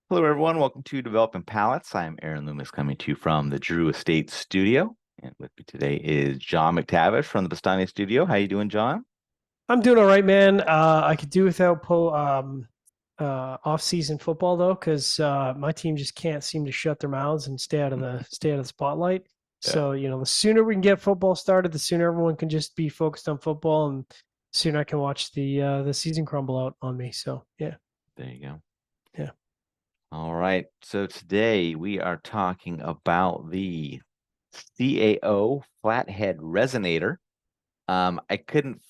Hello, everyone. Welcome to Developing Palates. I'm Aaron Loomis coming to you from the Drew Estate Studio. And with me today is John McTavish from the Bastani Studio. How you doing, John? I'm doing all right, man. I could do without off-season football though, because my team just can't seem to shut their mouths and stay out of the spotlight. Yeah, So the sooner we can get football started, the sooner everyone can just be focused on football, and the sooner I can watch the season crumble out on me. So yeah, there you go. yeah. All right. So today we are talking about the CAO Flathead Resonator. I couldn't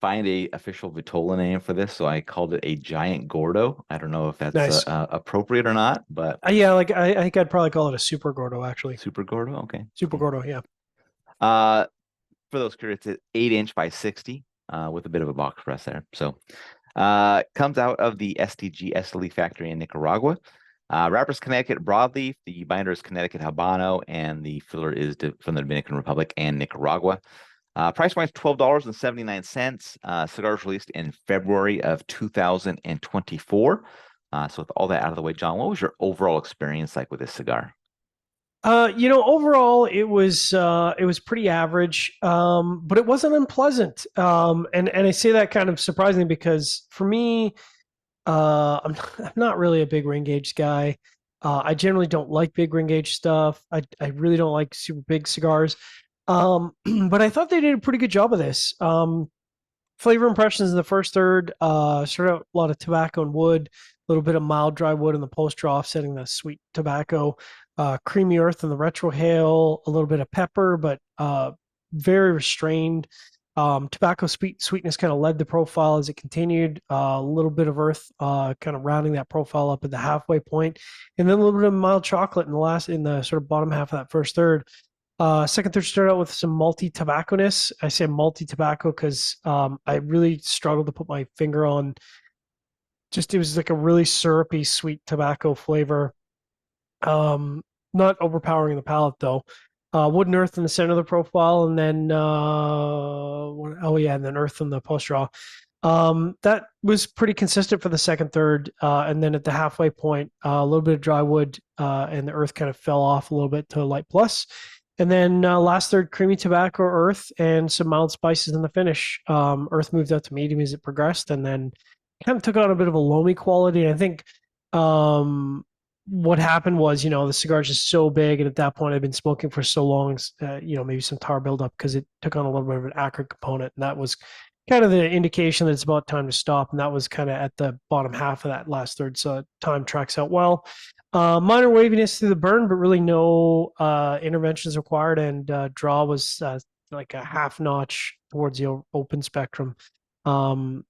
find a official Vitola name for this, so I called it a Giant Gordo. I don't know if that's Nice. appropriate or not, but Yeah, like I think I'd probably call it a Super Gordo actually. Super Gordo. Okay, Super cool. Gordo, yeah. Uh, for those curious, it's 8 inch by 60 with a bit of a box press there. So comes out of the STG SLE factory in Nicaragua. Wrappers Connecticut broadleaf, the binder is Connecticut Habano, and the filler is from the Dominican Republic and Nicaragua. Price point is $12.79. Cigars released in February of 2024. So with all that out of the way, John, what was your overall experience like with this cigar? Overall it was pretty average, but it wasn't unpleasant. And I say that kind of surprisingly because for me, I'm not really a big ring gauge guy. I generally don't like big ring gauge stuff. I really don't like super big cigars. But I thought they did a pretty good job of this. Flavor impressions in the first third, started out a lot of tobacco and wood, a little bit of mild dry wood in the post draw, offsetting the sweet tobacco, creamy earth in the retrohale, a little bit of pepper, but very restrained. Tobacco sweetness kind of led the profile as it continued. A little bit of earth, kind of rounding that profile up at the halfway point, and then a little bit of mild chocolate in the sort of bottom half of that first third. Second third started out with some malty tobacco-ness. I say malty tobacco because I really struggled to put my finger on. Just it was like a really syrupy, sweet tobacco flavor. Um, Not overpowering the palate though. Wood and earth in the center of the profile, and then oh yeah, and then earth in the post draw. That was pretty consistent for the second third, and then at the halfway point, a little bit of dry wood, and the earth kind of fell off a little bit to a light plus. And then last third, creamy tobacco, earth, and some mild spices in the finish. Earth moved up to medium as it progressed, and then kind of took on a bit of a loamy quality. And I think what happened was, the cigar's just so big, and at that point, I'd been smoking for so long, maybe some tar buildup because it took on a little bit of an acrid component, and that was kind of the indication that it's about time to stop. And that was kind of at the bottom half of that last third, so time tracks out well. Minor waviness through the burn, but really no interventions required, and draw was like a half notch towards the open spectrum,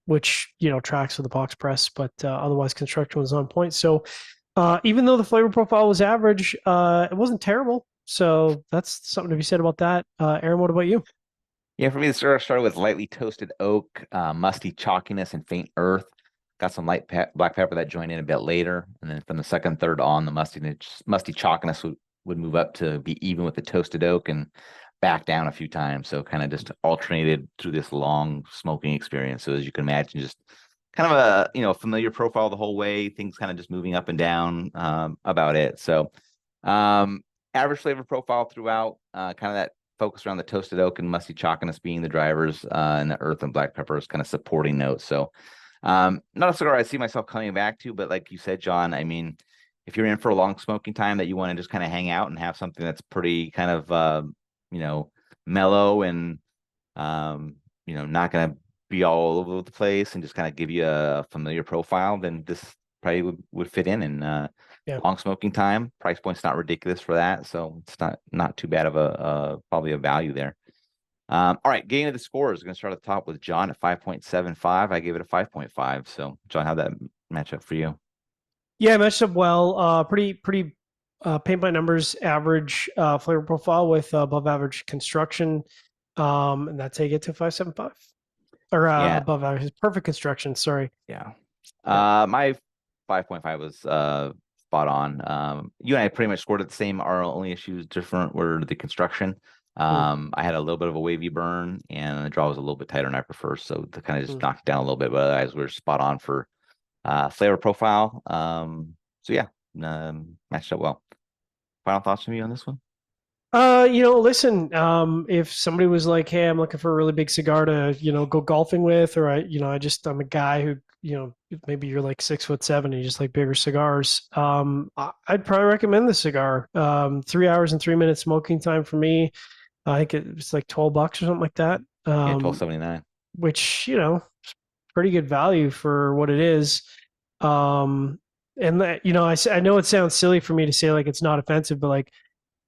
which tracks with the box press, but otherwise construction was on point. So even though the flavor profile was average, it wasn't terrible. So that's something to be said about that. Aaron, what about you? Yeah, for me, the cigar started with lightly toasted oak, musty chalkiness, and faint earth. Got some light black pepper that joined in a bit later, and then from the second third on, the musty chalkiness would move up to be even with the toasted oak and back down a few times. So kind of just alternated through this long smoking experience. So as you can imagine, just kind of a familiar profile the whole way. Things kind of just moving up and down about it. So average flavor profile throughout, kind of that focus around the toasted oak and musty chalkiness being the drivers, and the earth and black pepper is kind of supporting notes. So not a cigar I see myself coming back to, but like you said, John, I mean, if you're in for a long smoking time that you want to just kind of hang out and have something that's pretty kind of mellow and not gonna be all over the place and just kind of give you a familiar profile, then this probably would fit in. And Yeah. long smoking time, price point's not ridiculous for that, so it's not too bad of a probably a value there. All right, getting to the scores, we're gonna start at the top with John at 5.75. I gave it a 5.5. So John, how'd that match up for you? Yeah, it matched up well. Pretty paint by numbers, average flavor profile with above average construction. And that's how you get to 5.75 or Yeah, above average. Perfect construction. Sorry. yeah. Yeah. My 5.5 was spot on. You and I pretty much scored at the same. Our only issues different were the construction. Mm, I had a little bit of a wavy burn, and the draw was a little bit tighter than I prefer, so to kind of just mm. knock it down a little bit. But otherwise, we're spot on for flavor profile. So yeah, matched up well. Final thoughts from you on this one? Listen, if somebody was like, "Hey, I'm looking for a really big cigar to, go golfing with," or I'm a guy who, maybe you're like 6'7" and you just like bigger cigars. I'd probably recommend the cigar. 3 hours and 3 minutes smoking time for me. I think it's like $12 or something like that. Yeah, 1279. Which, is pretty good value for what it is. Um, and that, I know it sounds silly for me to say like it's not offensive, but like,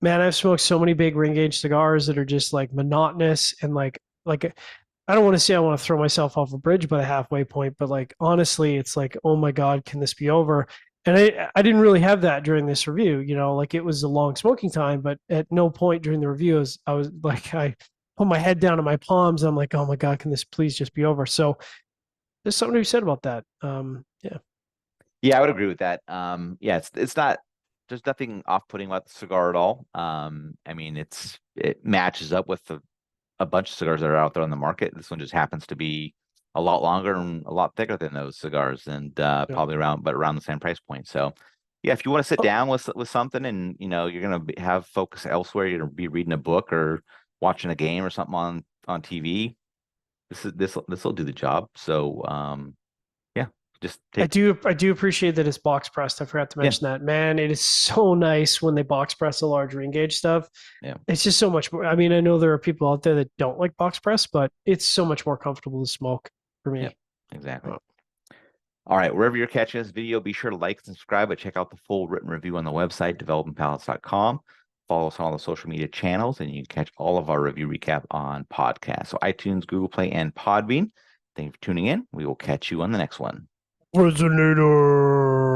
man, I've smoked so many big ring gauge cigars that are just like monotonous and like I don't want to say I want to throw myself off a bridge by the halfway point, but like honestly, it's like, oh my God, can this be over? And I didn't really have that during this review, like it was a long smoking time, but at no point during the review I was like I put my head down in my palms. And I'm like, oh my God, can this please just be over? So there's something to be said about that. Yeah. Yeah, I would agree with that. Yeah, it's not, there's nothing off-putting about the cigar at all. I mean, it matches up with a bunch of cigars that are out there on the market. This one just happens to be a lot longer and a lot thicker than those cigars, and Yeah. probably around the same price point. So, yeah, if you want to sit Oh, down with something, and you're gonna have focus elsewhere, you're gonna be reading a book or watching a game or something on TV. This will do the job. So, yeah, just I take do I do appreciate that it's box pressed. I forgot to yeah, mention that. Man, it is so nice when they box press the large ring gauge stuff. yeah, It's just so much more. I mean, I know there are people out there that don't like box press, but it's so much more comfortable to smoke for yeah, me. exactly. Uh, All right, wherever you're catching this video, be sure to like and subscribe, but check out the full written review on the website, developmentpalettes.com. Follow us on all the social media channels, and you can catch all of our review recap on podcasts. So iTunes, Google Play, and Podbean. Thank you for tuning in. We will catch you on the next one. Resonator.